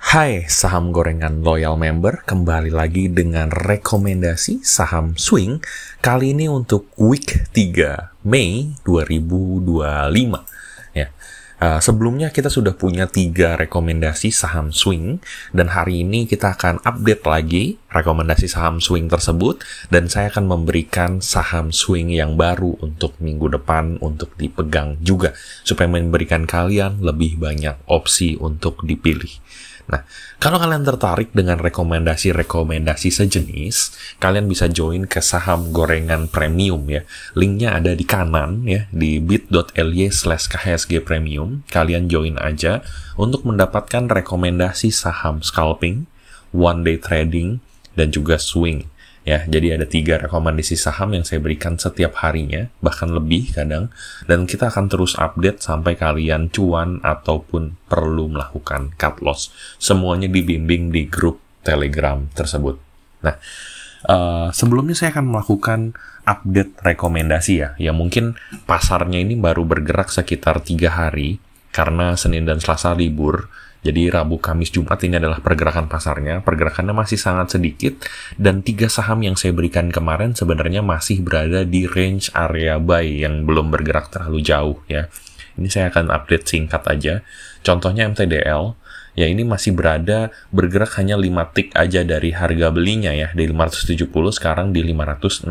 Hai saham gorengan loyal member, kembali lagi dengan rekomendasi saham swing kali ini untuk week 3 Mei 2025 ya. Sebelumnya kita sudah punya 3 rekomendasi saham swing dan hari ini kita akan update lagi rekomendasi saham swing tersebut dan saya akan memberikan saham swing yang baru untuk minggu depan untuk dipegang juga supaya memberikan kalian lebih banyak opsi untuk dipilih. Nah, kalau kalian tertarik dengan rekomendasi-rekomendasi sejenis, kalian bisa join ke saham gorengan premium ya. Linknya ada di kanan ya, di bit.ly/khsg premium. Kalian join aja untuk mendapatkan rekomendasi saham scalping, one day trading, dan juga swing. Ya, jadi ada 3 rekomendasi saham yang saya berikan setiap harinya, bahkan lebih kadang, dan kita akan terus update sampai kalian cuan ataupun perlu melakukan cut loss. Semuanya dibimbing di grup Telegram tersebut. Nah, sebelumnya saya akan melakukan update rekomendasi ya. Ya mungkin pasarnya ini baru bergerak sekitar 3 hari, karena Senin dan Selasa libur. Jadi Rabu, Kamis, Jumat ini adalah pergerakan pasarnya. Pergerakannya masih sangat sedikit dan 3 saham yang saya berikan kemarin sebenarnya masih berada di range area buy yang belum bergerak terlalu jauh ya. Ini saya akan update singkat aja. Contohnya MTDL, ya ini masih bergerak hanya 5 tick aja dari harga belinya ya, di 570 sekarang di 565.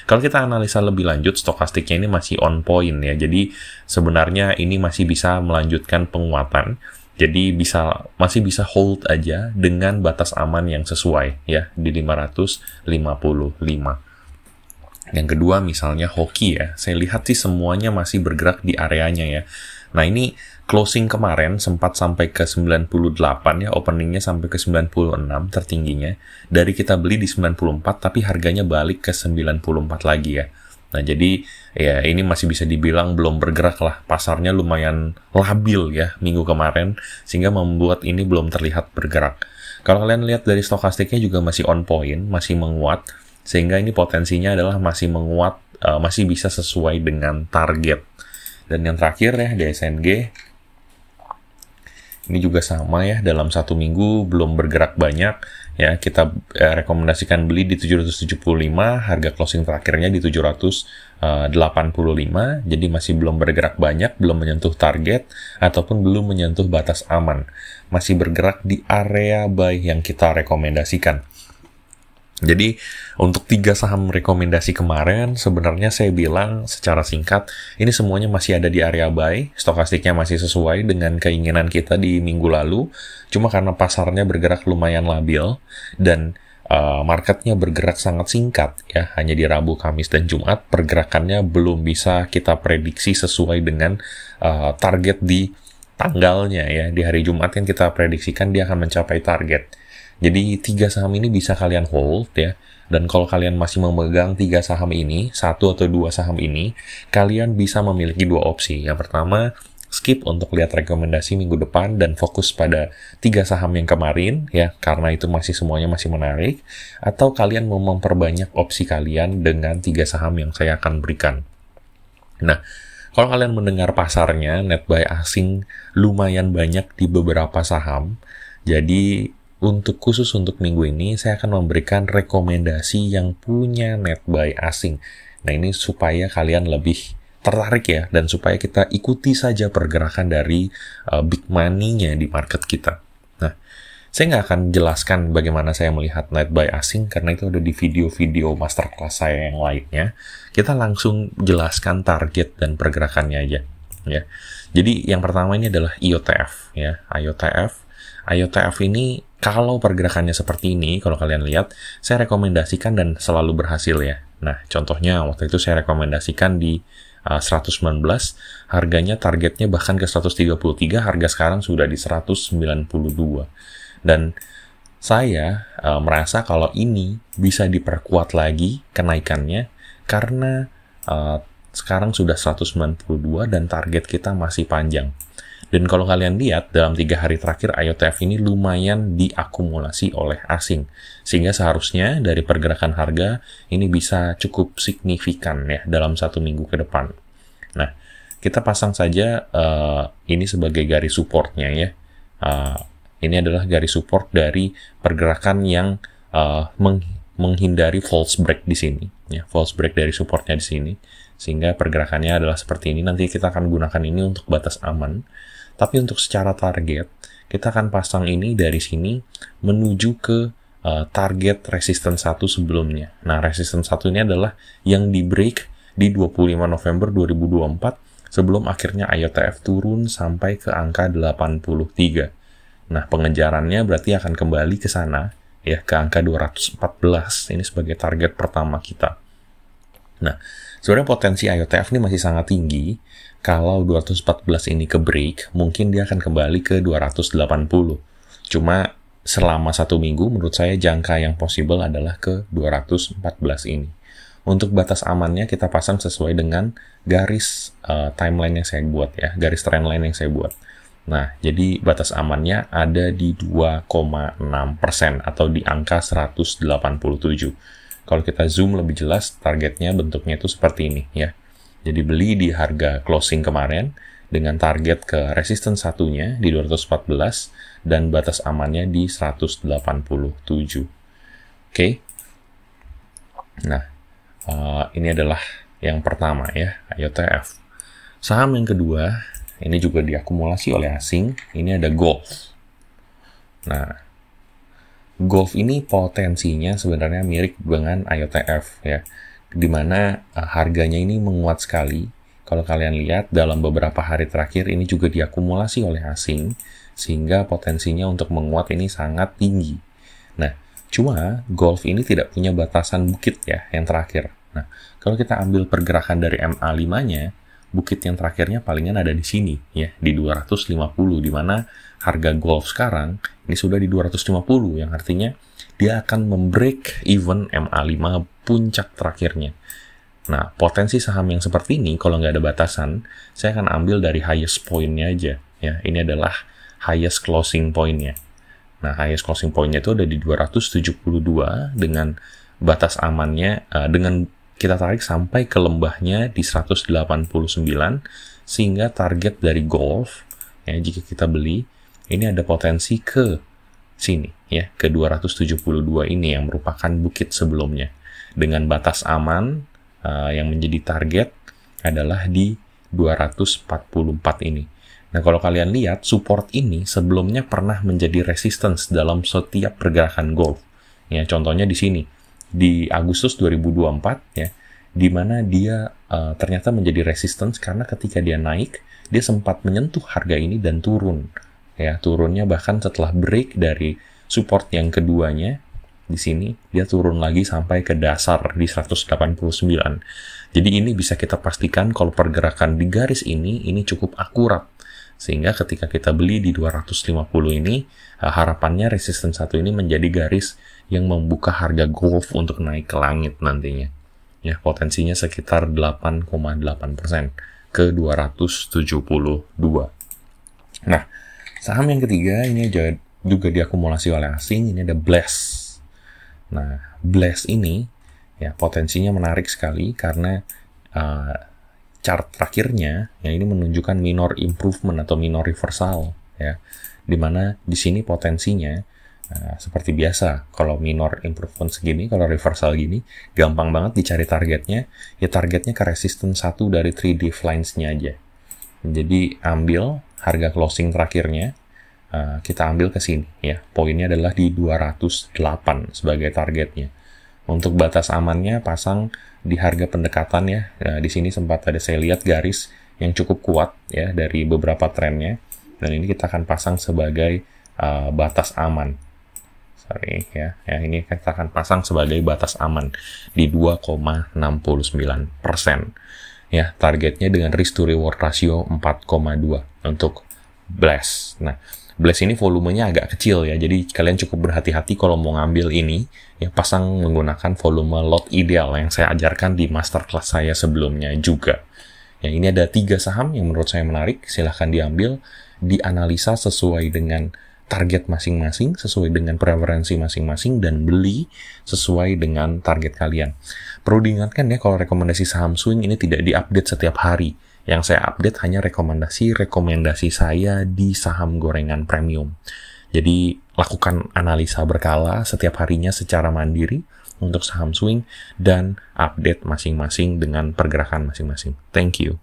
Kalau kita analisa lebih lanjut, stokastiknya ini masih on point ya. Jadi sebenarnya ini masih bisa melanjutkan penguatan. Jadi masih bisa hold aja dengan batas aman yang sesuai ya di 555. Yang kedua misalnya hoki ya. Saya lihat sih semuanya masih bergerak di areanya ya. Nah, ini closing kemarin sempat sampai ke 98 ya, openingnya sampai ke 96 tertingginya. Dari kita beli di 94 tapi harganya balik ke 94 lagi ya. Nah, jadi ya ini masih bisa dibilang belum bergerak lah. Pasarnya lumayan labil ya minggu kemarin, sehingga membuat ini belum terlihat bergerak. Kalau kalian lihat dari stokastiknya juga masih on point, masih menguat, sehingga ini potensinya adalah masih menguat, masih bisa sesuai dengan target. Dan yang terakhir ya, DSNG, ini juga sama ya, dalam 1 minggu belum bergerak banyak. Ya, kita rekomendasikan beli di 775, harga closing terakhirnya di 785, jadi masih belum bergerak banyak, belum menyentuh target, ataupun belum menyentuh batas aman. Masih bergerak di area buy yang kita rekomendasikan. Jadi, untuk 3 saham rekomendasi kemarin, sebenarnya saya bilang secara singkat, ini semuanya masih ada di area buy, stokastiknya masih sesuai dengan keinginan kita di minggu lalu, cuma karena pasarnya bergerak lumayan labil, dan marketnya bergerak sangat singkat, ya, hanya di Rabu, Kamis, dan Jumat, pergerakannya belum bisa kita prediksi sesuai dengan target di tanggalnya, ya. Di hari Jumat yang kita prediksikan dia akan mencapai target. Jadi 3 saham ini bisa kalian hold ya. Dan kalau kalian masih memegang 3 saham ini, 1 atau 2 saham ini, kalian bisa memiliki 2 opsi. Yang pertama, skip untuk lihat rekomendasi minggu depan dan fokus pada 3 saham yang kemarin ya, karena itu semuanya masih menarik. Atau kalian mau memperbanyak opsi kalian dengan 3 saham yang saya akan berikan. Nah, kalau kalian mendengar pasarnya, net buy asing lumayan banyak di beberapa saham. Jadi khusus untuk minggu ini, saya akan memberikan rekomendasi yang punya net buy asing. Nah, ini supaya kalian lebih tertarik ya, dan supaya kita ikuti saja pergerakan dari big money-nya di market kita. Nah, saya nggak akan jelaskan bagaimana saya melihat net buy asing, karena itu ada di video-video masterclass saya yang lainnya. Kita langsung jelaskan target dan pergerakannya aja. Ya. Jadi, yang pertama ini adalah IOTF. Ya. IOTF ini, kalau pergerakannya seperti ini, kalau kalian lihat, saya rekomendasikan dan selalu berhasil ya. Nah, contohnya waktu itu saya rekomendasikan di 119, harganya targetnya bahkan ke 133, harga sekarang sudah di 192. Dan saya merasa kalau ini bisa diperkuat lagi kenaikannya, karena sekarang sudah 192 dan target kita masih panjang. Dan kalau kalian lihat, dalam 3 hari terakhir IOTF ini lumayan diakumulasi oleh asing. Sehingga seharusnya dari pergerakan harga ini bisa cukup signifikan ya dalam 1 minggu ke depan. Nah, kita pasang saja ini sebagai garis supportnya ya. Ini adalah garis support dari pergerakan yang menghindari false break di sini. Ya, false break dari supportnya di sini. Sehingga pergerakannya adalah seperti ini. Nanti kita akan gunakan ini untuk batas aman. Tapi untuk secara target, kita akan pasang ini dari sini menuju ke target resistance 1 sebelumnya. Nah, resistance 1 ini adalah yang di break di 25 November 2024 sebelum akhirnya IOTF turun sampai ke angka 83. Nah, pengejarannya berarti akan kembali ke sana, ya, ke angka 214. Ini sebagai target pertama kita. Nah, sebenarnya potensi IOTF ini masih sangat tinggi. Kalau 214 ini ke break, mungkin dia akan kembali ke 280. Cuma selama 1 minggu, menurut saya jangka yang possible adalah ke 214 ini. Untuk batas amannya kita pasang sesuai dengan garis timeline yang saya buat, ya, garis trendline yang saya buat. Nah, jadi batas amannya ada di 2,6% atau di angka 187. Kalau kita zoom lebih jelas, targetnya bentuknya itu seperti ini, ya. Jadi beli di harga closing kemarin dengan target ke resistance satunya di 214 dan batas amannya di 187. Oke. Nah, ini adalah yang pertama, ya, IOTF. Saham yang kedua, ini juga diakumulasi oleh asing, ini ada Golf. Nah, Golf ini potensinya sebenarnya mirip dengan IOTF, ya, di mana harganya ini menguat sekali. Kalau kalian lihat dalam beberapa hari terakhir ini juga diakumulasi oleh asing, sehingga potensinya untuk menguat ini sangat tinggi. Nah, cuma Golf ini tidak punya batasan bukit, ya, yang terakhir. Nah, kalau kita ambil pergerakan dari MA5-nya, bukit yang terakhirnya palingan ada di sini, ya, di 250, di mana harga Golf sekarang ini sudah di 250, yang artinya dia akan membreak even MA5 puncak terakhirnya. Nah, potensi saham yang seperti ini, kalau nggak ada batasan, saya akan ambil dari highest point-nya aja. Ya, ini adalah highest closing point-nya. Nah, highest closing point-nya itu ada di 272 dengan batas amannya, dengan kita tarik sampai ke lembahnya di 189, sehingga target dari Golf, ya, jika kita beli, ini ada potensi ke sini, ya, ke 272 ini yang merupakan bukit sebelumnya. Dengan batas aman, yang menjadi target adalah di 244 ini. Nah, kalau kalian lihat, support ini sebelumnya pernah menjadi resistance dalam setiap pergerakan Golf. Ya, contohnya di sini, di Agustus 2024, ya, di mana dia ternyata menjadi resistance karena ketika dia naik, dia sempat menyentuh harga ini dan turun. Ya, turunnya bahkan setelah break dari support yang keduanya, di sini dia turun lagi sampai ke dasar di 189. Jadi ini bisa kita pastikan kalau pergerakan di garis ini cukup akurat. Sehingga ketika kita beli di 250 ini, harapannya resistance 1 ini menjadi garis yang membuka harga Golf untuk naik ke langit nantinya. Ya, potensinya sekitar 8,8% ke 272. Nah, saham yang ketiga ini juga diakumulasi oleh asing, ini ada Bless. Nah, Bless ini, ya, potensinya menarik sekali karena chart terakhirnya yang ini menunjukkan minor improvement atau minor reversal, ya, dimana di sini potensinya seperti biasa, kalau minor improvement segini, kalau reversal gini, gampang banget dicari targetnya, ya targetnya ke resistance 1 dari 3D lines-nya aja. Jadi ambil harga closing terakhirnya, kita ambil ke sini, ya. Poinnya adalah di 208 sebagai targetnya. Untuk batas amannya pasang di harga pendekatan, ya. Nah, di sini sempat ada saya lihat garis yang cukup kuat, ya, dari beberapa trennya. Dan ini kita akan pasang sebagai batas aman. Ya, ini kita akan pasang sebagai batas aman di 2,69%. Ya, targetnya dengan risk to reward ratio 4,2 untuk Bless. Nah, Bless ini volumenya agak kecil, ya, jadi kalian cukup berhati-hati kalau mau ngambil ini, ya, pasang menggunakan volume lot ideal yang saya ajarkan di masterclass saya sebelumnya juga. Ya, ini ada 3 saham yang menurut saya menarik, silahkan diambil, dianalisa sesuai dengan target masing-masing, sesuai dengan preferensi masing-masing, dan beli sesuai dengan target kalian. Perlu diingatkan, ya, kalau rekomendasi saham swing ini tidak diupdate setiap hari. Yang saya update hanya rekomendasi saya di saham gorengan premium. Jadi lakukan analisa berkala setiap harinya secara mandiri untuk saham swing dan update masing-masing dengan pergerakan masing-masing. Thank you.